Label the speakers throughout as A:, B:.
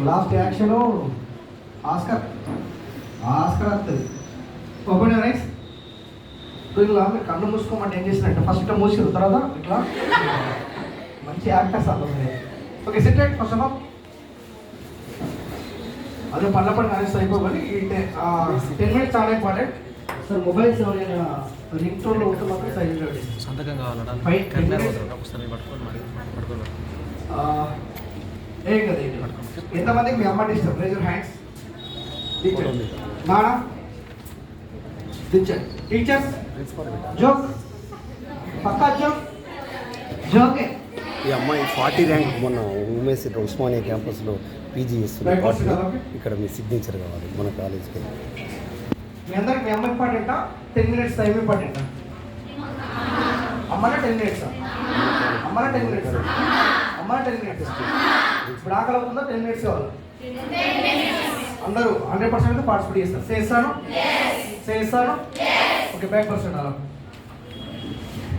A: Last action Oscar Oscar వస్తుంది. Open your eyes. ఇలా మీరు కళ్ళు మూసుకోమంటే ఏం చేసినట్టు ఫస్ట్ మూసిరు తర్వాత ఇట్లా మంచి యాక్టర్స్ అవ్వాలి. Okay SIT right first of all. అదే పళ్ళ పని కనెక్ట్ అయిపోవాలి. 10 minutes చాలా ఇంపార్టెంట్ సార్. మొబైల్స్ ఎవరైనా రింగ్ టోన్లో ఉంటే మాత్రం సైలెంట్
B: సంతకం కావాలన్నా
A: ఏం కదా. ఎంతమందికి మీ అమ్మ ఇష్టం? Raise your hands. నానా టీచర్స్ జోక్ పక్కా జోక్ జోకే.
C: ఈ అమ్మాయి 40 ర్యాంక్ మొన్న ఉమేష్ ఉస్మానియా క్యాంపస్లో పీజీ చేస్తుంది. ఇక్కడ మీ సిగ్నేచర్ కావాలి మన కాలేజ్కి.
A: మీ అందరికి మీ అమ్మ ఇంపార్టెంటా 10 minutes టైం ఇంపార్టెంటా? అమ్మనా 10 minutes? అమ్మనా 10 minutes? అమ్మనా 10 minutes? ఇప్పుడు ఆకలి అవుతుందా? 10 minutes కావాలి. అందరూ 100% పార్టిసిపేట్ చేస్తారు. చేస్తాను చేస్తాను. ఓకే బ్యాక్ పర్సెంట్ అలా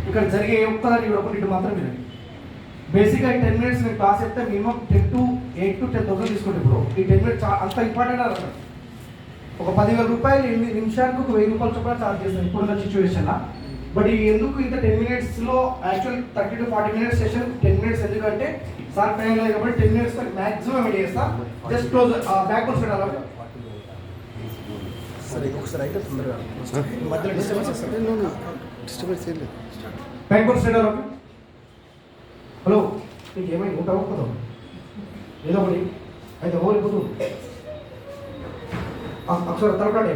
A: ఇక్కడ జరిగే ఒక్కదాన్ని ఇవ్వకుండా ఇటు మాత్రం వినండి. బేసిక్గా ఈ 10 minutes నేను క్లాస్ చెప్తే మినిమం 8 to 10,000 తీసుకుంటే ఇప్పుడు ఈ 10 minutes అంత ఇంపార్టెంట్ అన్నమాట. ఒక 10,000 రూపాయలు 8 నిమిషాలకు 1,000 రూపాయలు చొప్పున ఛార్జ్ చేస్తాను ఇప్పుడున్న సిచ్యువేషన్లో. బట్ ఈ ఎందుకు ఇంత 10 minutesలో actual 30 to 40 minutes session 10 minutes ఎందుకంటే సార్ టైం లేదు కాబట్టి 10 minutes మ్యాక్సిమం వెయిట్ చేస్తా. జస్ట్ క్లోజ్ బ్యాక్ పర్సెంట్ అలా
B: సరే ఒకసారి అయితే తొందరగా మధ్యలో డిస్టర్బెన్స్ వస్తుంది.
C: డిస్టర్బెన్స్ ఏం లేదు.
A: బ్యాక్ పర్సెంట్ అలా. హలో నీకు ఏమైనా ఉంటా ఒప్పుకోదాం ఏదో ఒకటి అయితే ఓడిపోతూ ఒకసారి తలకాడే.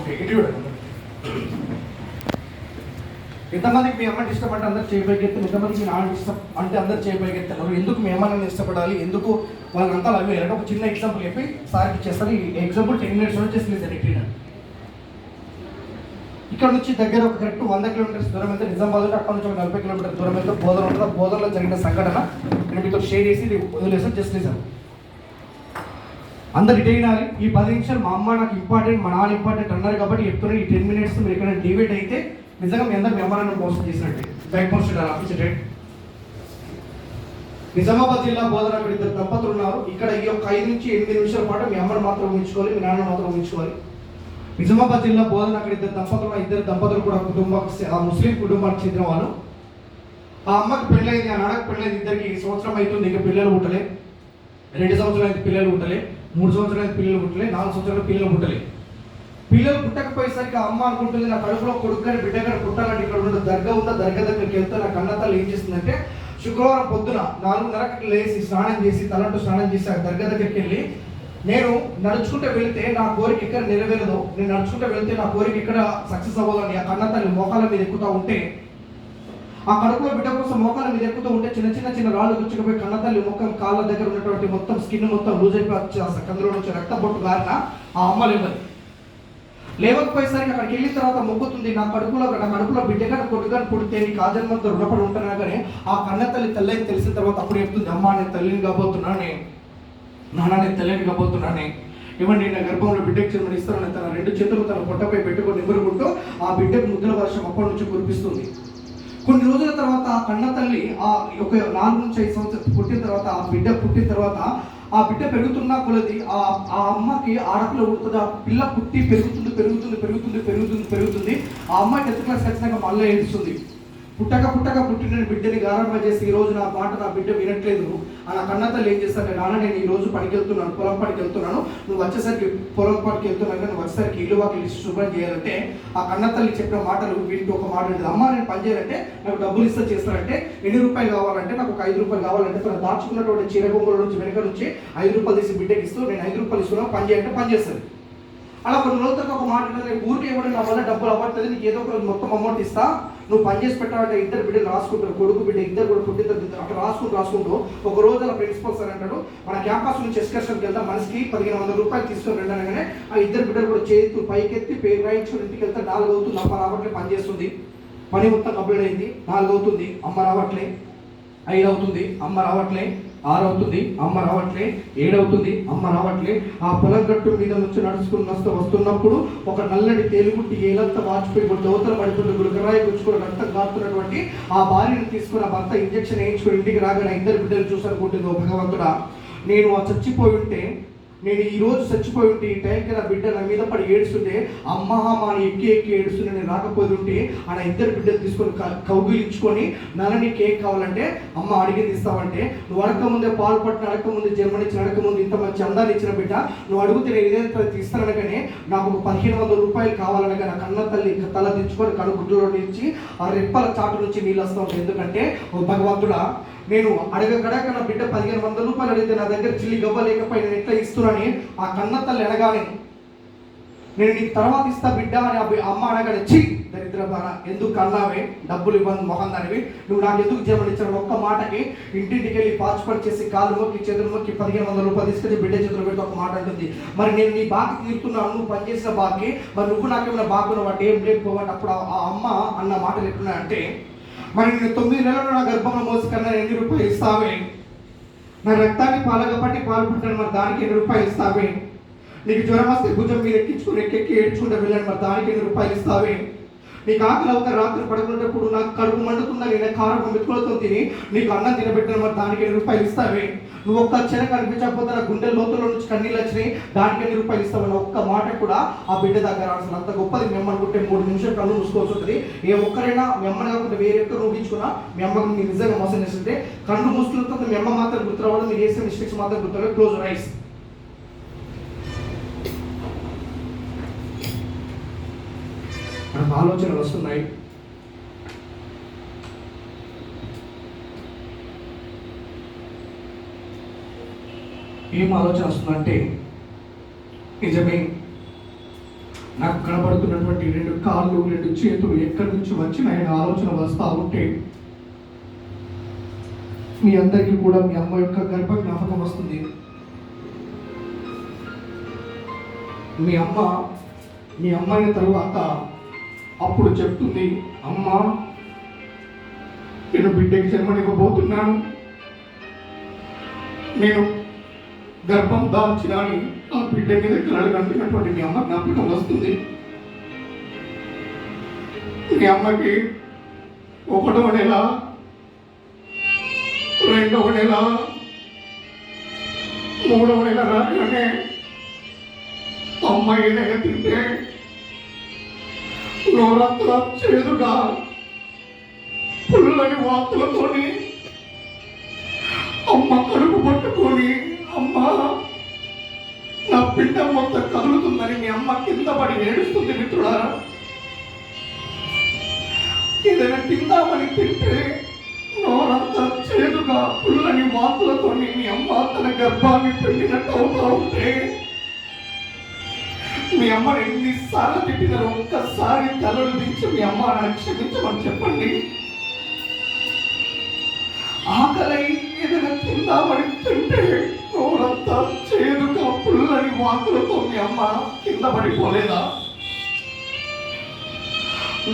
A: ఓకే ఇటు ఎంతమందికి మీ అమ్మని ఇష్టం అంటే అందరు చేయబోగెత్తారు. ఎంతమందికి మీ నాన్న ఇష్టం అంటే అందరు చేయబోగెత్తున్నారు. ఎందుకు మీ అమ్మని ఇష్టపడాలి, ఎందుకు వాళ్ళంతా అవి వెళ్ళడం ఒక చిన్న ఎగ్జాంపుల్ చెప్పి సార్కి ఇచ్చేస్తారు. ఈ ఎగ్జాంపుల్ 10 minutes చేసి సార్ ఇక్కడ నుంచి దగ్గర ఒక కరెక్ట్ 100 kilometers దూరం అయితే నిజామాబాద్ ఉంటే అక్కడ నుంచి 40 kilometers దూరం అయితే బోధన ఉంటుంది. బోధనలో జరిగిన సంఘటన నేను మీతో షేర్ చేసి వదిలేసాను. Just listen. అందరు ఇటే వినాలి. ఈ 10 నిమిషాలు మా అమ్మ నాకు ఇంపార్టెంట్, మా నాన్న ఇంపార్టెంట్ అన్నారు కాబట్టి చెప్తున్నారు. ఈ 10 minutes మీరు ఎక్కడ డిబేట్ అయితే నిజంగా మీ అందరు మీ అమ్మ నాన్న మోసం చేసినట్టే. బ్యాక్ పోస్ట్ ఆఫీసర్ నిజామాబాద్ జిల్లా బోధన అక్కడ 2 దంపతులు ఉన్నారు. ఇక్కడ ఈ యొక్క 5 నుంచి 8 నిమిషాల పాటు మీ అమ్మను మాత్రం ఉంచుకోవాలి, మీ నాన్న మాత్రం ఉంచుకోవాలి. నిజామాబాద్ జిల్లా బోధన అక్కడ 2 దంపతులు, 2 దంపతులు కూడా ముస్లిం కుటుంబానికి చెందిన వాళ్ళు. ఆ అమ్మకి పెళ్ళైంది, ఆ నాన్నకి పెళ్ళైంది. ఇద్దరికి సంవత్సరం అవుతుంది, ఇంకా పిల్లలు పుట్టలే. 2 సంవత్సరాలు అయితే పిల్లలు పుట్టలే, 3 సంవత్సరాలు అయితే పిల్లలు పుట్టలే, 4 సంవత్సరాలు పిల్లలు పుట్టలే. పిల్లలు పుట్టకపోయేసరికి అమ్మ అనుకుంటుంది నా కడుపులో కొడుకు కానీ బిడ్డ కానీ పుట్టాలంటే ఇక్కడ ఉన్న దర్గా ఉందా, దర్గా దగ్గరికి వెళ్తే నా కన్నతల్లి ఏం చేస్తుందంటే శుక్రవారం పొద్దున 4:30కి లేచి స్నానం చేసి తలంటూ స్నానం చేసి ఆ దర్గా దగ్గరికి వెళ్ళి నేను నడుచుకుంటూ వెళితే నా కోరిక ఎక్కడ నెరవేరదో, నేను నడుచుకుంటూ వెళ్తే నా కోరిక ఎక్కడ సక్సెస్ అవ్వదని ఆ కన్నతల్లి మోకాల మీద ఎక్కుతూ ఉంటే, ఆ కడుపులో బిడ్డ కోసం మోకాల మీద ఎక్కుతూ ఉంటే చిన్న చిన్న రాళ్ళు గుచ్చుకుపోయి కన్నతల్లి ముఖం కాళ్ళ దగ్గర ఉన్నటువంటి మొత్తం స్కిన్ మొత్తం లూజ్ అయిపోయి కందులో నుంచి రక్త బొట్టు గారిన ఆ అమ్మ లేవకపోయేసరికి అక్కడికి వెళ్ళిన తర్వాత మొక్కుతుంది నా కడుపులో బిడ్డగా కొడుగా పుడితే నీకు ఆ జన్మంతో రుణపడి ఉంటానా. కానీ ఆ కన్నతల్లి తల్లి తెలిసిన తర్వాత అప్పుడు చెప్తుంది అమ్మ నేను తల్లిని కాబోతున్నానే, నాన్న నేను తల్లిని కాబోతున్నానే. ఇవ్వండి నా గర్భంలో బిడ్డకు జన్మనిస్తానని తన 2 చేతులు తన పొట్టపై పెట్టుకొని నిమురుకుంటూ ఆ బిడ్డకు ముద్దుల వర్షం అప్పటి నుంచి కురిపిస్తుంది. కొన్ని రోజుల తర్వాత ఆ కన్న తల్లి ఆ ఒక 4 నుంచి 5 సంవత్సరాలు పుట్టిన తర్వాత ఆ బిడ్డ పుట్టిన తర్వాత ఆ బిడ్డ పెరుగుతున్నా కొలది ఆ అమ్మకి ఆడపిల్ల ఉంటుంది. ఆ పిల్ల పుట్టి పెరుగుతుంది. ఆ అమ్మాయి 10th class ఖచ్చితంగా మళ్ళీ ఏడుస్తుంది. పుట్టిన బిడ్డని గారంగా చేసి ఈ రోజు నా మాట నా బిడ్డ వినట్లేదు అని ఆ కన్నతల్లి ఏం చేస్తాను, నాన్న నేను ఈ రోజు పనికి వెళ్తున్నాను, పొలం పనికి వెళ్తున్నాను, నువ్వు వచ్చేసరికి పొలం పనికి వెళ్తున్నాను, నువ్వు వచ్చేసరికి ఇల్లు వాకి శుభ్రం చేయాలంటే ఆ కన్నతల్లి చెప్పిన మాటలు వింటూ ఒక మాట ఉంటుంది. అమ్మ నేను పని చేయాలంటే నాకు డబ్బులు ఇస్తా చేస్తానంటే ఎన్ని రూపాయలు కావాలంటే నాకు ఒక 5 రూపాయలు కావాలంటే తను దాచుకున్నటువంటి చీర బొమ్మల నుంచి వెనక నుంచి 5 రూపాయలు తీసి బిడ్డకి ఇస్తూ నేను 5 రూపాయలు ఇస్తున్నాను పని చేయాలంటే పని చేస్తుంది. అలా కొన్ని రోజుల తర్వాత ఒక మాట ఊరికి ఇవ్వడం నా వల్ల డబ్బులు అవ్వట్లేదు, నీకు ఏదో ఒక రోజు మొత్తం అమౌంట్ ఇస్తా, నువ్వు పని చేసి పెట్టాలంటే 2 బిడ్డలు రాసుకుంటారు, కొడుకు బిడ్డ 2 కూడా పుట్టిన అట్లా రాసుకుంటూ ఒక రోజు అలా ప్రిన్సిపల్ సార్ అంటాడు మన క్యాంపస్ నుంచి ఎక్స్కర్షన్కి వెళ్తాం, మనిషికి 1500 రూపాయలు తీసుకొని వెళ్ళగానే ఆ 2 బిడ్డలు కూడా చేతులు పైకెత్తి పేరు రాయించుకుని ఇంటికి వెళ్తే 4 అవుతుంది, అమ్మ రావట్లే పని చేస్తుంది, పని మొత్తం కంప్లీట్ అయింది. 4 అవుతుంది, అమ్మ రావట్లే. 5 అవుతుంది, అమ్మ రావట్లే. 6 అవుతుంది, అమ్మ రావట్లే. 7 అవుతుంది, అమ్మ రావట్లే. ఆ పొలం గట్టు మీద నుంచి నడుచుకుని వస్తున్నప్పుడు ఒక నల్లటి తేలుగుట్టి ఏలంతా వాచిపోయి దోతల పడిపోయి గులకరాయి గుచ్చుకుని రక్తం కాస్తున్నటువంటి ఆ భార్యను తీసుకున్న భర్త ఇంజక్షన్ వేయించుకుని ఇంటికి రాగానే 2 బిడ్డలు చూసనుకుంటుంది, ఓ భగవంతుడా, నేను చచ్చిపోయి ఉంటే, నేను ఈ రోజు చచ్చిపోయి ఉంటే, ఈ టైంకి నా బిడ్డ నా మీద పడి ఏడుస్తుంటే, అమ్మ అని ఎక్కి ఏడుస్తుంటే నేను రాకపోయి ఉంటే, ఆ 2 బిడ్డలు తీసుకొని కౌగిలించుకొని, నాన్న నీకు ఏం కావాలంటే అమ్మ అడిగింది ఇస్తావంటే, నువ్వు అడగకముందే పాలు పట్టిన, అడగకముందే జన్మనిచ్చిన, అడగకముందు ఇంత మంచి అందాన్ని ఇచ్చిన బిడ్డ, నువ్వు అడిగితే నేను ఇదే ఇస్తాననగానే నాకు ఒక 1500 రూపాయలు కావాలనగా నా కన్న తల్లి తల దించుకొని కనుగుడ్డులో నుంచి ఆ రెప్పల చాటు నుంచి నీళ్ళు వస్తూ ఉంటాయి. ఎందుకంటే ఓ భగవంతుడా, నేను అడగగడక నా బిడ్డ 1500 రూపాయలు అడిగితే నా దగ్గర చిల్లి గవ్వ లేకపోయి నేను ఎట్లా ఇస్తున్నానని ఆ కన్న తల్లి అనగానే, నేను నీకు తర్వాత ఇస్తా బిడ్డ అని అమ్మ అనగానే, ఛీ దరిద్రపాన, ఎందుకు అన్నావే, డబ్బులు ఇవ్వను మొహం దానివి, నువ్వు నాకు ఎందుకు జన్మనిచ్చావు ఒక్క మాటకి ఇంటింటికి వెళ్ళి పాచిపడి చేసి కాలు మొక్కి చేతులు మొక్కి 1500 రూపాయలు తీసుకొచ్చి బిడ్డ చేతులు పెడితే ఒక మాట అంటుంది, మరి నేను నీ బాకి తీరుతున్నాను, నువ్వు పనిచేసిన బాకి, మరి నువ్వు నాకేమైనా బాగున్నావు అంటే ఏం లేకపోవాలి. అప్పుడు ఆ అమ్మ అన్న మాటలు ఎట్లున్నాయంటే, మరి నేను 9 నెలలు నా గర్భంలో మోసుకన్నా 8 రూపాయలు ఇస్తావే, నా రక్తాన్ని పాలగా పట్టి పాలు పుట్టాను, మరి దానికి 8 రూపాయలు ఇస్తావే, నీకు జ్వరం వస్తే భుజం మీద ఎక్కించుకుని ఎక్కి ఏడ్చుకుంటే వెళ్ళాను, మరి దానికి 8 రూపాయలు ఇస్తావే, నీకు ఆకలి అవుతా రాత్రి పడుకునేటప్పుడు నాకు కడుపు మండుతుందా, నేను కారం మెతుకులతో తిని నీకు అన్నం తినబెట్టాను, మరి దానికి 8 రూపాయలు ఇస్తావే, నువ్వు ఒక్క క్షణ కనిపించకపోతే నా గుండె లోతుల నుంచి కన్నీళ్ళు వచ్చినాయి, దానికి 8 రూపాయలు ఇస్తావని ఒక్క మాట కూడా ఆ బిడ్డ దగ్గర అసలు అంత గొప్పది. మీ అమ్మ అనుకుంటే 3 నిమిషాలు కళ్ళు మూసుకోవాల్సి ఉంటుంది. ఏ ఒక్కరైనా మీ అమ్మని కాకుండా వేరే ఒక్కరు ఊహించుకున్నా మీ అమ్మకి మీరు నిజంగా మోసం చేస్తుంటే కళ్ళు మూసుకులతో మీ అమ్మ మాత్రం గుర్తురావడం, మీరు చేసే మిస్టేక్స్ మాత్రం గుర్తురావు. Close rice. మనకు ఆలోచనలు వస్తున్నాయి, ఏం ఆలోచన వస్తుందంటే, నిజమే నాకు కనబడుతున్నటువంటి 2 కాళ్ళు 2 చేతులు ఎక్కడి నుంచి వచ్చినాయని ఆలోచన వస్తూ ఉంటే, మీ అందరికీ కూడా మీ అమ్మ యొక్క గర్భ జ్ఞాపకం వస్తుంది. మీ అమ్మ అయిన తరువాత అప్పుడు చెప్తుంది, అమ్మ నేను బిడ్డకి జన్మనివ్వబోతున్నాను, నేను గర్భం దాల్చినాని ఆ బిడ్డ మీద కలలు కంటున్నటువంటి మీ అమ్మ జ్ఞాపకం వస్తుంది. మీ అమ్మకి 1వ నెల 2వ నెల 3వ నెల రాగానే అమ్మ ఏదైనా తింటే నోరంతా చేదుగా పుల్లని వార్తలతోని అమ్మ కడుపు పట్టుకొని, అమ్మ నా బిడ్డ మొత్తం కదులుతుందని మీ అమ్మ కింద పడి ఏడుస్తుంది. మిత్రులారా, ఏదైనా తిందామని తింటే నోరంతా చేదుగా పుల్లని వార్తలతో మీ అమ్మ తన గర్భాన్ని పెండినట్టు అవుతూ ఉంటే, మీ అమ్మని ఎన్నిసార్లు తిట్టినారో ఒక్కసారి తలలు దించి మీ అమ్మ నన్ను క్షమించమని చెప్పండి. ఆకలి ఏదైనా తిందామని తింటే నోరంతా చేదుగా పుల్లని వార్తలతో మీ అమ్మ కింద పడిపోలేదా?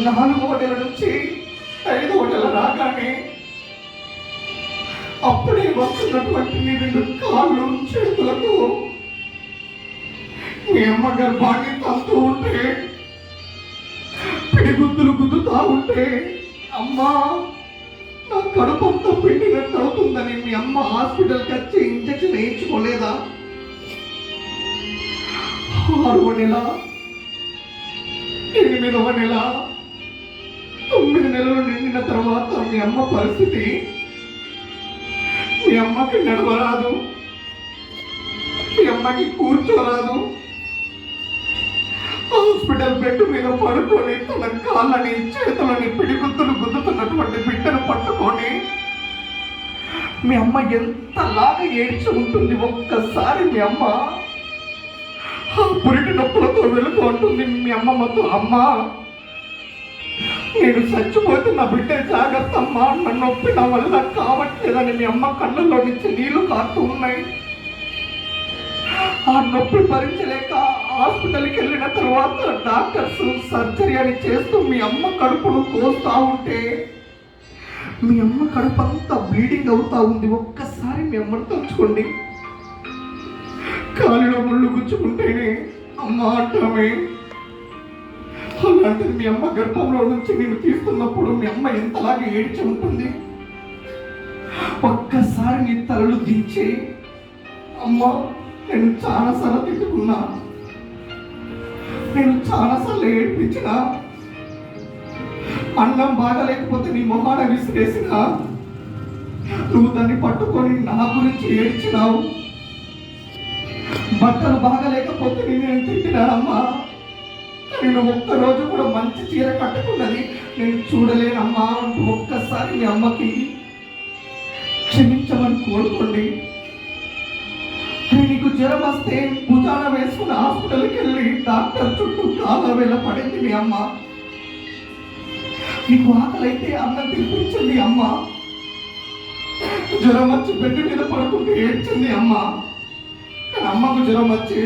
A: 4వ నెల నుంచి 5వ నెల రాగానే అప్పుడే వస్తున్నటువంటి 2 కాళ్ళు చేతులతో మీ అమ్మ గర్భాన్ని తంతూ ఉంటే, పిడిగుద్దులు గుద్దుతా ఉంటే, అమ్మా నా కడుపంతా పిండినట్టు అవుతుందని మీ అమ్మ హాస్పిటల్కి వచ్చి ఇంజక్షన్ వేయించుకోలేదా? 6వ నెల 8వ నెల 9 నెలలు నిండిన తర్వాత మీ అమ్మ పరిస్థితి, మీ అమ్మకి నడవరాదు, మీ అమ్మకి కూర్చోరాదు, హాస్పిటల్ బెడ్ మీద పడుకొని తన కాళ్ళని చేతులని పిడిగుద్దులు గుద్దుతున్నటువంటి బిడ్డను పట్టుకొని మీ అమ్మ ఎంతలాగా ఏడ్చి ఉంటుంది. ఒక్కసారి మీ అమ్మ పురిటి నొప్పులతో వెళుతూ ఉంటుంది. మీ అమ్మ మొత్తం, అమ్మ నేను చచ్చిపోతే నా బిడ్డ జాగ్రత్త అమ్మా, నా నొప్పి నా వల్ల కావట్లేదని మీ అమ్మ కళ్ళల్లో నుంచి నీళ్లు కారుతూ ఉన్నాయి. ఆ నొప్పి భరించలేక హాస్పిటల్కి వెళ్ళిన తర్వాత డాక్టర్స్ సర్జరీ అని చేస్తూ మీ అమ్మ కడుపును కోస్తూ ఉంటే, మీ అమ్మ కడుపు అంతా బ్లీడింగ్ అవుతా ఉంది. ఒక్కసారి ఒక్కసారి మీ అమ్మను తలుచుకోండి. కాలిలో ముళ్ళు గుచ్చుకుంటేనే అమ్మ అంటామే. అలాంటిది మీ అమ్మ గర్భంలో నుంచి నేను తీస్తున్నప్పుడు మీ అమ్మ ఎంతలాగా ఏడ్చి ఉంటుంది. ఒక్కసారి నీ తలలు దించి అమ్మ నేను చాలాసార్లు తిట్టుకున్నా, నేను చాలాసార్లు ఏడ్పించిన, అన్నం బాగాలేకపోతే నీ మొహాన విసిరేసిన, నువ్వు దాన్ని పట్టుకొని నా గురించి ఏడ్చినావు. బట్టలు బాగాలేకపోతే నేను తిట్టినానమ్మా. నేను ఒక్కరోజు కూడా మంచి చీర కట్టుకున్నది నేను చూడలేనమ్మా అంటూ ఒక్కసారి మీ అమ్మకి క్షమించమని కోరుకోండి. నీకు జ్వరం వస్తే భుజాన వేసుకుని హాస్పిటల్కి వెళ్ళి డాక్టర్ చుట్టూ కాల వేళ పడింది మీ అమ్మ. నీకు ఆకలైతే అన్నం తినిపించింది అమ్మ. జ్వరం వచ్చి బెడ్ మీద పడుకుంటూ ఏడ్చింది అమ్మ. కానీ అమ్మకు జ్వరం వచ్చి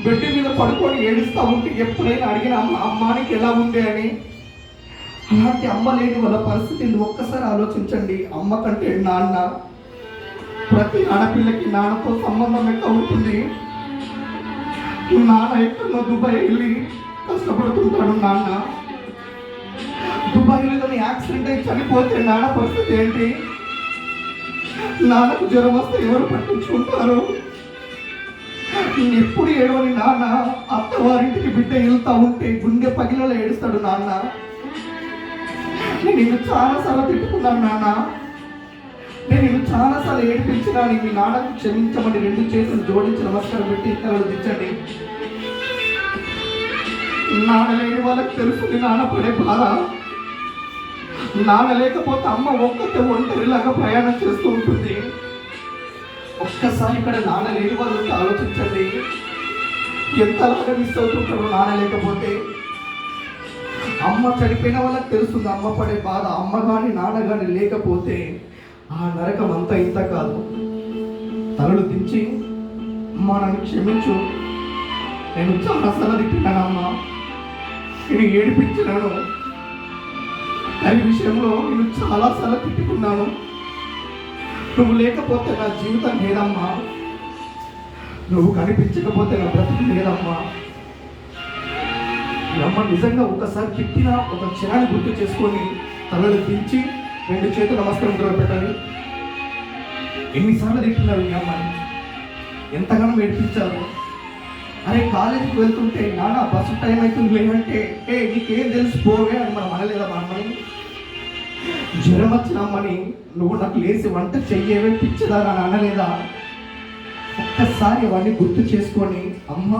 A: బెడ్ మీద పడుకొని ఏడుస్తూ ఉంటే ఎప్పుడైనా అడిగిన అమ్మ అమ్మానికి ఎలా ఉంది అని. అలాంటి అమ్మ లేని వాళ్ళ పరిస్థితిని ఒక్కసారి ఆలోచించండి. అమ్మ కంటే నాన్న. ప్రతి ఆడపిల్లకి నాన్నతో సంబంధం ఎక్కువ ఉంటుంది. నాన్న ఎక్కడో దుబాయ్ వెళ్ళి కష్టపడుతుంటాడు. నాన్న దుబాయ్లో యాక్సిడెంట్ అయి చనిపోతే నాన్న పరిస్థితి ఏంటి? నాన్నకు జ్వరం వస్తే ఎవరు పట్టించుకుంటారు? ఎప్పుడు ఏడవని నాన్న అత్తవారింటికి బిడ్డ వెళ్తా ఉంటే గుండె పగిలలో ఏడుస్తాడు నాన్న. నేను చాలాసార్లు తిట్టుకున్నాను నాన్న, నేను చాలాసార్లు ఏడిపించినా మీ నాన్నకు క్షమించమని 2 చేతులు జోడించి నమస్కారం పెట్టి తలలు దించండి. నాన్న లేని వాళ్ళకి తెలుస్తుంది నాన్న పడే బాధ. నాన్న లేకపోతే అమ్మ ఒక్కతే ఒంటరిలాగా ప్రయాణం చేస్తూ ఉంటుంది. ఒక్కసారి ఇక్కడ నాన్న లేని వాళ్ళు ఆలోచించండి, ఎంతలాగా మిస్ అవుతుంటారు నాన్న లేకపోతే. అమ్మ చనిపోయిన వాళ్ళకి తెలుస్తుంది అమ్మ పడే బాధ. అమ్మ కానీ నాన్న కానీ లేకపోతే ఆ నరకం అంతా ఇంత కాదు. తలలు దించి అమ్మ నన్ను క్షమించు, నేను చాలాసార్లు తిట్టినానమ్మా, నేను ఏడిపించినాను, దాని విషయంలో నేను చాలాసార్లు తిట్టుకున్నాను. నువ్వు లేకపోతే నా జీవితం లేదమ్మా, నువ్వు కనిపించకపోతే నా బ్రతుకు లేదమ్మా. ఈ అమ్మ నిజంగా ఒకసారి తిట్టిన ఒక క్షణాన్ని గుర్తు చేసుకొని తలలు దించి 2 చేతులు నమస్కారం పెట్టాలి. ఎన్నిసార్లు తిట్టినారు ఈ అమ్మని, ఎంతగానో ఏడిపించారు. అరే కాలేజీకి వెళ్తుంటే నాన్న బస్సు టైం అవుతుంది లేదంటే నీకేం తెలిసి పోవే అని మనం అనలేదా మా అమ్మని? జ్వరం వచ్చిన అమ్మని నువ్వు నాకు లేచి వంట చెయ్యేవే పిచ్చదా అని అనలేదా? ఒక్కసారి అవన్నీ గుర్తు చేసుకొని అమ్మ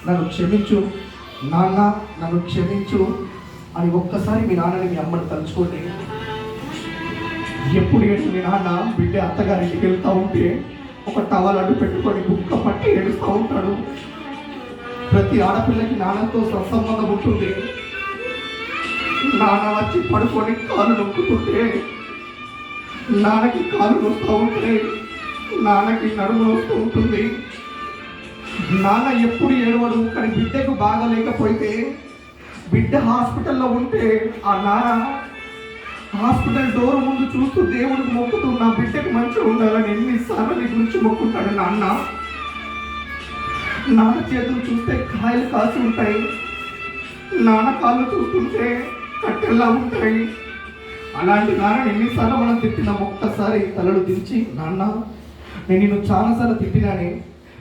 A: నన్ను క్షమించు, నాన్న నన్ను క్షమించు అని ఒక్కసారి మీ నాన్నని మీ అమ్మని తలుచుకోండి. ఎప్పుడు ఏడు మీ నాన్న బిడ్డ అత్తగారింటికి వెళ్తూ ఉంటే ఒక టవల్ అడ్డు పెట్టుకొని బుక్క పట్టి ఏడుస్తూ ఉంటాడు. ప్రతి ఆడపిల్లకి నాన్నతో సత్సంబంధం ఉంటుంది. నాన్న వచ్చి పడుకొని కాలు నొక్కుతుంటే నాన్నకి కాలు నొస్తూ ఉంటే నాన్నకి నడుము నొస్తూ ఉంటుంది. నాన్న ఎప్పుడు ఏడవడు. కానీ బిడ్డకు బాగా లేకపోతే బిడ్డ హాస్పిటల్లో ఉంటే ఆ నాన్న హాస్పిటల్ డోర్ ముందు చూస్తూ దేవుడికి మొక్కుతూ నా బిడ్డకు మంచిగా ఉండాలని ఎన్నిసార్లు నీ గురించి మొక్కుంటాడు నాన్న. నాన్న చేతులు చూస్తే కాయలు కాసి ఉంటాయి, నాన్న కాళ్ళు చూస్తుంటే కట్టెల్లా ఉంటాయి. అలాంటి నాన్న ఎన్నిసార్లు మనం తిట్టినా ఒక్కసారి తలలు దించి నాన్న నేను నిన్ను చాలాసార్లు తిట్టినానే,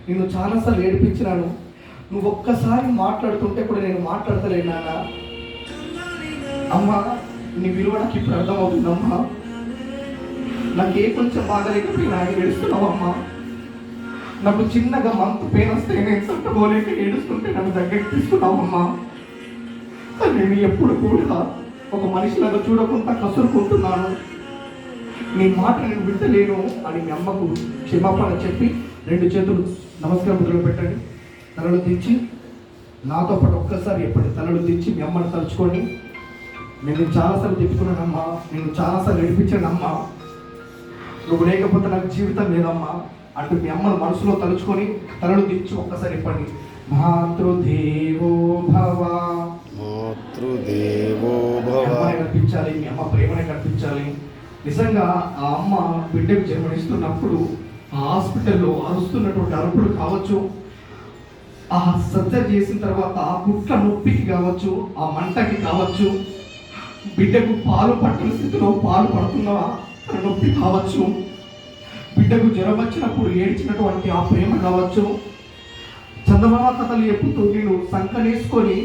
A: నేను చాలాసార్లు ఏడిపించినాను, నువ్వు ఒక్కసారి మాట్లాడుతుంటే కూడా నేను మాట్లాడతలేను నాన్న. అమ్మ నీ విలువ నాకు ఇప్పుడు అర్థమవుతుందమ్మా. నాకే కొంచెం బాగలేకపోయినా ఏడుస్తున్నావమ్మా. నాకు చిన్నగా మంత్ పెయిన్ వస్తే నేను తట్టుకోలేక ఏడుస్తుంటే నన్ను దగ్గరికి తీసుకున్నావమ్మా. నేను ఎప్పుడు కూడా ఒక మనిషిలాగా చూడకుండా కసురుకుంటున్నాను, నీ మాట నేను వింటలేను అని మీ అమ్మకు క్షమాపణ చెప్పి 2 చేతులు నమస్కారం మొదలు పెట్టండి. తలలు దించి నాతో పాటు ఒక్కసారి ఎప్పటి తలలు దించి మీ అమ్మని తలుచుకోండి. నేను చాలాసార్లు తిప్పుకున్నానమ్మా, నేను చాలాసార్లు ఏడిపించానమ్మా, నువ్వు లేకపోతే నాకు జీవితం లేదమ్మా అంటూ మీ అమ్మను మనసులో తలుచుకొని తలలు దించి ఒక్కసారి చెప్పండి. మాతృదేవో భవ,
C: మాతృదేవో భవ.
A: కనిపించాలి, మీ అమ్మ ప్రేమనే కనిపించాలి. నిజంగా ఆ అమ్మ బిడ్డకు జన్మనిస్తున్నప్పుడు ఆ హాస్పిటల్లో అరుస్తున్నటువంటి అరుపులు కావచ్చు, ఆ సర్జరీ చేసిన తర్వాత ఆ కుట్ల నొప్పికి కావచ్చు, ఆ మంటకి కావచ్చు, బిడ్డకు పాలు పట్టని స్థితిలో పాలు పడుతున్న నొప్పి కావచ్చు, బిడ్డకు జ్వరం వచ్చినప్పుడు ఏడ్చినటువంటి ఆ ప్రేమ కావచ్చు, చందమామ కథలు చెప్పుతూ నేను సంకనేసుకొని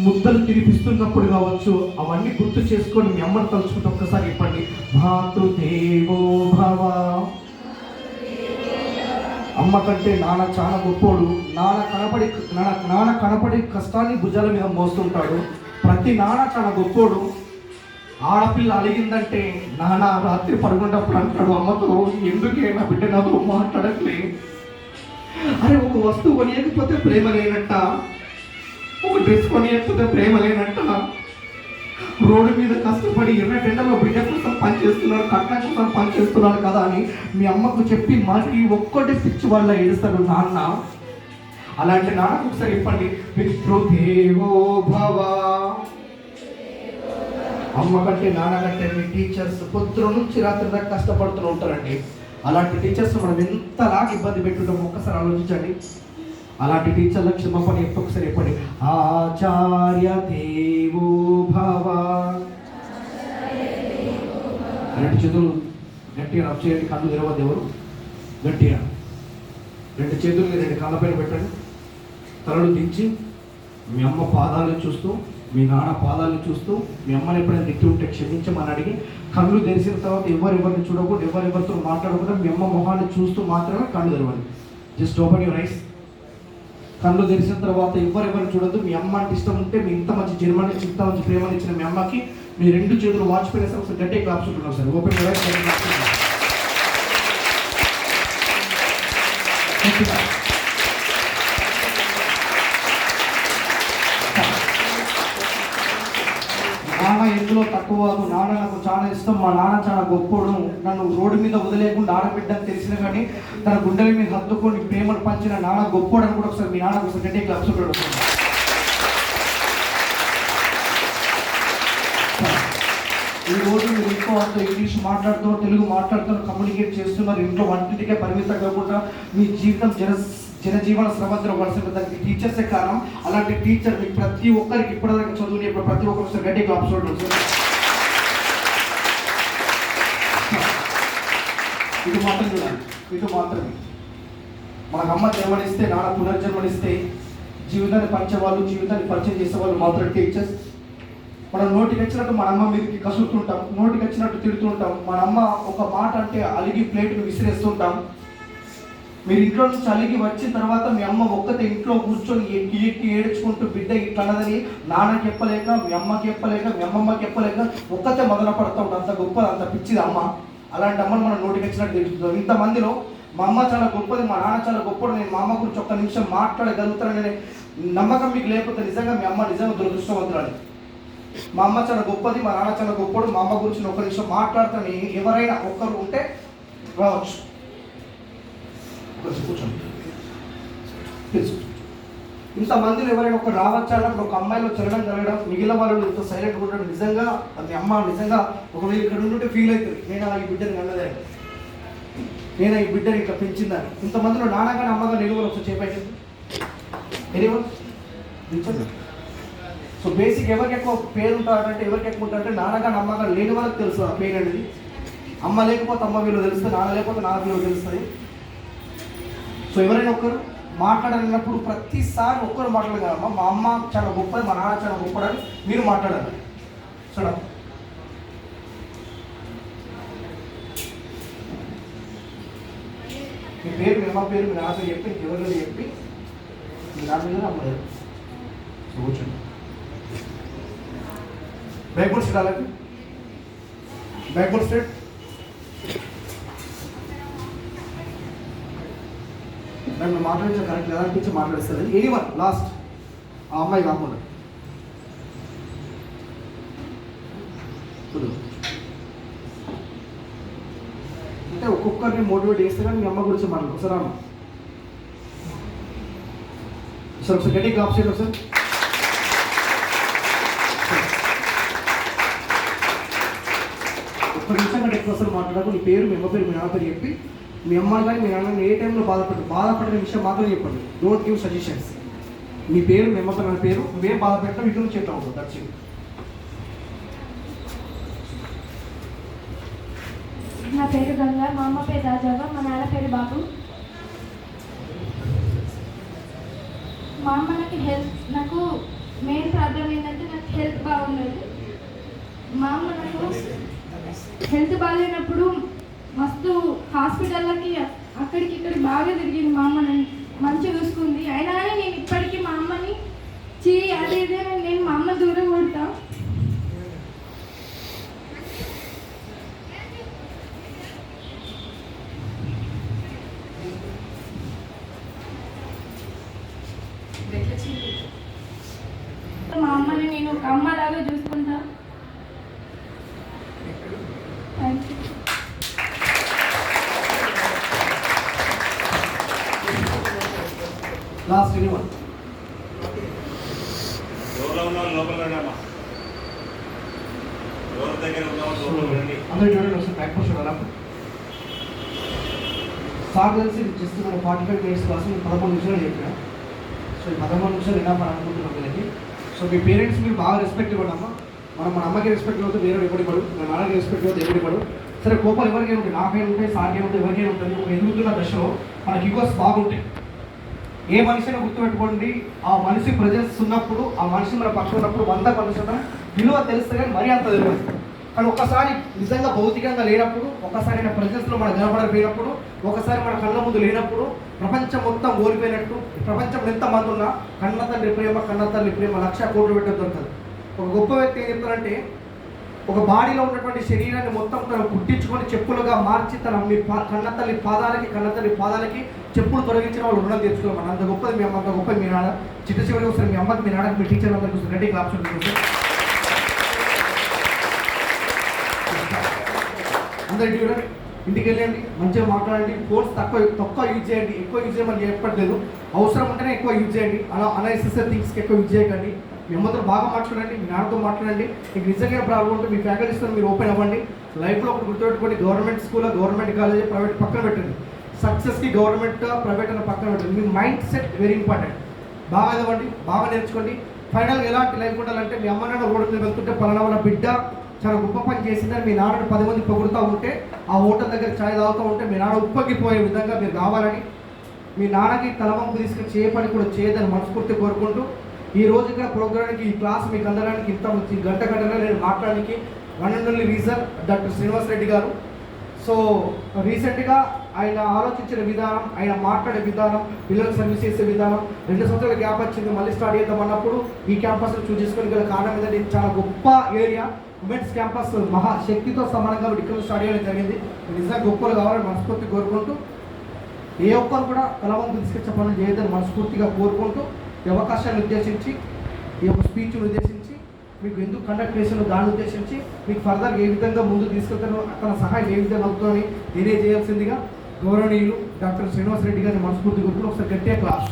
A: ముద్దలు తినిపిస్తున్నప్పుడు కావచ్చు, అవన్నీ గుర్తు చేసుకొని మీ అమ్మను తలుచుకుంటే ఒక్కసారి చెప్పండి, మాతృదేవో భవ. అమ్మ కంటే నాన్న చాలా గొప్పోడు. నాన్న కనపడి కష్టాన్ని భుజాల మీద మోస్తుంటాడు. ప్రతి నాన్న చాలా గొప్పోడు. ఆడపిల్ల అలిగిందంటే నాన్న రాత్రి పడుకున్నప్పుడు అంటాడు అమ్మతో, ఎందుకే నా బిడ్డ నాతో మాట్లాడట్లే. అరే ఒక వస్తువు కొనియకపోతే ప్రేమ లేనట్ట, ఒక డ్రెస్ కొనియకపోతే ప్రేమ లేనట్ట, రోడ్డు మీద కష్టపడి ఎర్రటెండలో బిడ్డ కోసం పనిచేస్తున్నాడు, కట్నం కోసం పనిచేస్తున్నాడు కదా అని మీ అమ్మకు చెప్పి మాటి ఒక్కటి పిచ్చి వాళ్ళ ఏడుస్తాడు నాన్న. అలాంటి నాన్నకు ఒకసారి చెప్పండి, పితృదేవో భవ. అమ్మ కంటే నాన్న కంటే మీ టీచర్స్ పొద్దున నుంచి రాత్రి దాకా కష్టపడుతూ ఉంటారండి. అలాంటి టీచర్స్ మనం ఎంతలాగా ఇబ్బంది పెట్టుకుంటాం ఒక్కసారి ఆలోచించండి. అలాంటి టీచర్లకు క్షమాపణ ఒకసారి చెప్పండి, ఆచార్య దేవో భవ. రెండు చేతులు గట్టిగా రబ్ చేయండి, కళ్ళు తెరవద్దు ఎవరు, గట్టిగా రెండు చేతులు రెండు కళ్ళ పైన పెట్టండి, తలలు దించి మీ అమ్మ పాదాలను చూస్తూ, మీ నాన్న పాదాలను చూస్తూ, మీ అమ్మని ఎప్పుడైనా తిట్టి ఉంటే క్షమించమని అడిగి, కళ్ళు తెరిచిన తర్వాత ఎవరెవరిని చూడకూడదు, ఎవరెవరితో మాట్లాడకూడదు, మీ అమ్మ మొహాన్ని చూస్తూ మాత్రమే కళ్ళు తెరవండి. Just open your eyes. కళ్ళు తెరిచిన తర్వాత ఎవరెవరిని చూడద్దు. మీ అమ్మ అంటే ఇష్టం ఉంటే, మీ ఇంత మంచి జన్మని ఇంత మంచి ప్రేమని ఇచ్చిన మీ అమ్మకి మీ రెండు చేతులు వాచిపోయిన ఒకసారి గట్టిగా క్లాప్స్ ఉంటున్నాం సార్. Open your eyes. నాన్న ఎందులో తక్కువ, నాన్న నాకు చాలా ఇష్టం, మా నాన్న చాలా గొప్పోడు, నన్ను రోడ్డు మీద వదిలేకుండా ఆడబిడ్డని తెలిసిన కానీ తన గుండెల మీద హత్తుకొని ప్రేమను పంచిన నాన్న గొప్పోడు అని కూడా ఒకసారి మీ నాన్న ఒకసారి గట్టిగా క్లాప్స్ ఉంటాడు. ఈ రోజు మీరు ఇంట్లో అంతా ఇంగ్లీష్ మాట్లాడుతున్నారు, తెలుగు మాట్లాడుతున్నారు, కమ్యూనికేట్ చేస్తున్నారు, ఇంట్లో వంటింటికే పరిమితం కాకుండా మీ జీవితం జనజీవన శ్రమంతో పడుతుంది. దానికి టీచర్సే కారణం. అలాంటి టీచర్ మీకు ప్రతి ఒక్కరికి ఇప్పటిదాకా చదువుని ప్రతి ఒక్కరికి గట్టి క్లాప్స్ ఉంటుంది. ఇది మాత్రం చూడాలి, ఇది మాత్రమే. మనకు అమ్మ జన్మనిస్తే, నాన్న పునర్జన్మనిస్తే, జీవితాన్ని పంచేవాళ్ళు, జీవితాన్ని పరిచయం చేసేవాళ్ళు మాత్రం టీచర్స్. మనం నోటికి వచ్చినట్టు మన అమ్మ మీదకి కసురుతుంటాం, నోటికి వచ్చినట్టు తిడుతుంటాం. మన అమ్మ ఒక మాట అంటే అలిగి ప్లేట్ని విసిరేస్తుంటాం. మీరు ఇంట్లో నుంచి అలిగి వచ్చిన తర్వాత మీ అమ్మ ఒక్కతే ఇంట్లో కూర్చొని ఎక్కి ఏడ్చుకుంటూ బిడ్డ ఇట్లన్నదని నాన్నకి చెప్పలేక, మీ అమ్మకి చెప్పలేక, మీ అమ్మమ్మకి చెప్పలేక ఒక్కతే మొదలు పడుతూ ఉంటుంది. అంత గొప్పది, అంత పిచ్చిది అమ్మ. అలాంటి అమ్మను మనం నోటికి వచ్చినట్టు తిడుతున్నాం. ఇంతమందిలో మా అమ్మ చాలా గొప్పది, మా నాన్న చాలా గొప్పది, నేను మా అమ్మ గురించి ఒక్క నిమిషం మాట్లాడగలుగుతానని నమ్మకం మీకు లేకపోతే నిజంగా మీ అమ్మ నిజంగా దురదృష్టవంతురాలి. మా అమ్మ చాలా గొప్పది, మా నాన్న చాలా గొప్పడు, మా అమ్మ గురించి ఒక నిమిషం మాట్లాడతాను ఎవరైనా ఒక్కరు ఉంటే రావచ్చు. కూర్చోండి. ఇంతమందిలో ఎవరైనా ఒకరు రావచ్చు అన్నప్పుడు ఒక అమ్మాయిలో చలనం జరగడం, మిగిలిన వాళ్ళు ఇంత సైలెంట్గా ఉండడం, నిజంగా అది అమ్మ నిజంగా ఒకవేళ ఇక్కడ ఉంటే ఫీల్ అవుతుంది, నేను ఈ బిడ్డని కన్నదని, నేను ఈ బిడ్డని ఇట్లా పెంచిందని. ఇంతమందిలో నాన్నగానే అమ్మగా నిలువలు ఒకసారి చేపట్టింది ఎనివన్. సో బేసిక్ ఎవరికి ఎక్కువ పేరు ఉంటారంటే, ఎవరికి ఎక్కువ ఉంటారంటే నాన్నగా అమ్మగా లేని వాళ్ళకి తెలుసు ఆ పేరు అనేది. అమ్మ లేకపోతే అమ్మ విలువ తెలుస్తుంది, నాన్న లేకపోతే నాన్న విలువ తెలుస్తుంది. సో ఎవరైనా ఒక్కరు మాట్లాడాలన్నప్పుడు ప్రతిసారి ఒక్కరు మాట్లాడగలమ్మా, మా అమ్మ చాలా గొప్పది, మా నాన్న చాలా గొప్పదని మీరు మాట్లాడాలి. చూడ మీ పేరు, మీ అమ్మ పేరు, మీ నాన్న పేరు చెప్పి, ఎవరిలో చెప్పి మీ నాన్న మీద అమ్మ కూర్చోండి. బ్యాక్బోర్డ్ స్టేట్ అలాగే బ్యాక్బోర్డ్ స్టేట్. నన్ను మాట్లాడించే కరెక్ట్ ఎలా అనిపించి మాట్లాడిస్తుంది. ఎనీవన్ లాస్ట్ ఆ అమ్మాయి కాకుండా అంటే ఒక్కొక్కరిని మోటివేట్ చేస్తే కానీ మీ అమ్మ గురించి మాట్లాడు. ఒకసారి అమ్మ సార్ ఒకసారి గట్టి క్లాప్స్ చేయండి ఒకసారి. ఒక నిమిషం కంటే ఎక్కువ అసలు మాట్లాడకు. నీ పేరు, మీ అమ్మ పేరు, మీ నాన్న పేరు చెప్పి మీ అమ్మ కానీ మీ నాన్న ఏ టైంలో బాధపడిన విషయం మాత్రం చెప్పండి. Don't give suggestions. మీ పేరు, మీ అమ్మ పేరు, పేరు నువ్వేం బాధపెట్టడం ఇటు నుంచి చెప్తా ఉంటుంది. That's it.
D: నా పేరు గంగా, మా అమ్మ పేరు రాజవ్వ, మా నాన్న పేరు బాబు. మా అమ్మ నాకు మెయిన్ ప్రాబ్లం ఏంటంటే నాకు హెల్త్ బాగుండదు. మా అమ్మ నాకు హెల్త్ బాగాలేనప్పుడు మస్తు హాస్పిటల్లకి అక్కడికి ఇక్కడికి బాగా తిరిగింది. మా అమ్మ నన్ను మంచిగా చూసుకుంది. అయినా కానీ నేను ఇప్పటికీ మా అమ్మని అదే నేను మా అమ్మ దూరం కొడతా. మా అమ్మని నేను ఒక అమ్మలాగా చూసుకుంటా. Thank you.
A: లాస్ట్ ఎనీవన్ అందరూ చూడండి ఒకసారి బ్యాక్ పోస్ట్ చూడాలి. సార్ తెలిసి జస్ట్ మనం 45 minutes క్లాస్ 11 నిమిషాలు చెప్పినా. సో ఈ 11 నిమిషాలు ఎలా మనం అనుకుంటున్నాం వీళ్ళకి. సో మీ పేరెంట్స్ మీరు బాగా రెస్పెక్ట్ ఇవ్వండి అమ్మ. మన అమ్మకి రెస్పెక్ట్ అవుతుంది, వేరే ఎవరి పడు, మన నాన్నకి రెస్పెక్ట్ అవుతుంది, ఎవరి పడు. సరే కోపాలు ఎవరికైనా ఉంటాయి, నాకైనా ఉంటాయి, సార్కైనా ఉంటాయి, ఎవరికైనా ఉంటుంది. ఒక ఎదుగుతున్న దశలో మనకి ఈగోస్ బాగుంటాయి. ఏ మనిషిని గుర్తుపెట్టుకోండి, ఆ మనిషి ప్రజెన్స్ ఉన్నప్పుడు, ఆ మనిషి మన పక్కన ఉన్నప్పుడు 100% విలువ తెలుస్తుంది, కానీ మరీ అంత తెలియదు. కానీ ఒకసారి నిజంగా భౌతికంగా లేనప్పుడు, ఒకసారి ఆయన ప్రజెన్స్లో మనం కనబడకపోయినప్పుడు, ఒకసారి మన కళ్ళ ముందు లేనప్పుడు ప్రపంచం మొత్తం ఓడిపోయినట్టు. ప్రపంచంలో ఎంతమంది ఉన్నా కన్న తల్లి ప్రేమ 1,00,000 కోట్లు పెట్టే దొరకదు. ఒక గొప్ప వ్యక్తి ఏం చెప్తారంటే, ఒక బాడీలో ఉన్నటువంటి శరీరాన్ని మొత్తం తను పుట్టించుకొని చెప్పులుగా మార్చి తన మీ కన్న తల్లి పాదాలకి చెప్పులు తొలగించిన వాళ్ళు రుణం తెచ్చుకోవాలి. అంత గొప్పది మీ అమ్మ, అంత గొప్పది మీ నాన్న. చిట్ట చివరికి వస్తారు మీ అమ్మకి, మీ నాన్నకి, మీ టీచర్ అందరికి వస్తారు. రెడీ క్లాప్స్ ఉంటుంది. అందరికి చూడండి, ఇంటికి వెళ్ళండి, మంచిగా మాట్లాడండి. ఫోన్స్ తక్కువ యూజ్ చేయండి, ఎక్కువ యూజ్ చేయమని చెప్పట్లేదు. అవసరం ఉంటేనే ఎక్కువ యూజ్ చేయండి. అలా అన్నెసెసరీ థింగ్స్కి ఎక్కువ యూజ్ చేయకండి. మీ అమ్మతో బాగా మాట్లాడండి, మీ నాన్నతో మాట్లాడండి. మీకు నిజంగా ప్రాబ్లం ఉంటే మీ ఫ్యాకల్టీస్తో మీరు ఓపెన్ అవ్వండి. లైఫ్లో ఒకటి గుర్తుపెట్టుకోండి, government school, government college, private పక్కన పెట్టండి. సక్సెస్కి గవర్నమెంట్, ప్రైవేట్ అని పక్కన పెట్టండి. మీ మైండ్ సెట్ వెరీ ఇంపార్టెంట్. బాగా చదవండి, బాగా నేర్చుకోండి. ఫైనల్గా ఎలాంటి లైఫ్ ఉండాలంటే, మీ అమ్మ నాన్న రోడ్డు మీద వెళ్తుంటే పలానా వాళ్ళ బిడ్డ చాలా గొప్ప పని చేసిందని మీ నాన్నని 10 మంది పొగుడుతూ ఉంటే, ఆ హోటల్ దగ్గర ఛాయ్ తాగుతూ ఉంటే మీ నాన్న ఉప్పొంగిపోయే విధంగా మీరు కావాలని, మీ నాన్నకి తలవంపు తీసుకుని చేయపని కూడా చేయదని మనస్ఫూర్తి కోరుకుంటూ, ఈ రోజు ఇక్కడ ప్రోగ్రామ్కి, ఈ క్లాస్ మీకు అందడానికి ఇంత గంటలో నేను మాట్లాడడానికి one and only reason doctor Srinivas Reddy గారు. సో రీసెంట్గా ఆయన ఆలోచించిన విధానం, ఆయన మాట్లాడే విధానం, పిల్లలకు సర్వీస్ చేసే విధానం, 2 సంవత్సరాల గ్యాప్ వచ్చింది, మళ్ళీ స్టార్ట్ చేద్దాం అన్నప్పుడు ఈ క్యాంపస్లో చూస్ చేసుకుని గల కారణం ఏంటంటే, ఇది చాలా గొప్ప ఏరియా. ఉమెన్స్ క్యాంపస్ మహాశక్తితో సమానంగా ఇక్కడ స్టార్ట్ చేయడం జరిగింది. నిజంగా గొప్పలు కావాలని మనస్ఫూర్తి కోరుకుంటూ, ఏ ఒక్కరు కూడా తలవంపు తీసుకొచ్చే పనులు చేయదని మనస్ఫూర్తిగా కోరుకుంటూ, ఈ అవకాశాన్ని ఉద్దేశించి, ఈ యొక్క స్పీచ్ను ఉద్దేశించి, మీకు ఎందుకు కండక్ట్ చేసిన దాన్ని ఉద్దేశించి, మీకు ఫర్దర్గా ఏ విధంగా ముందు తీసుకెళ్తానో అతని సహాయం ఏ విధంగా అవుతుందని తెలియజేయాల్సిందిగా గౌరవనీయులు డాక్టర్ శ్రీనివాస్ రెడ్డి గారిని మనస్ఫూర్తి కోరుకుంటూ ఒకసారి గట్టిగా క్లాస్.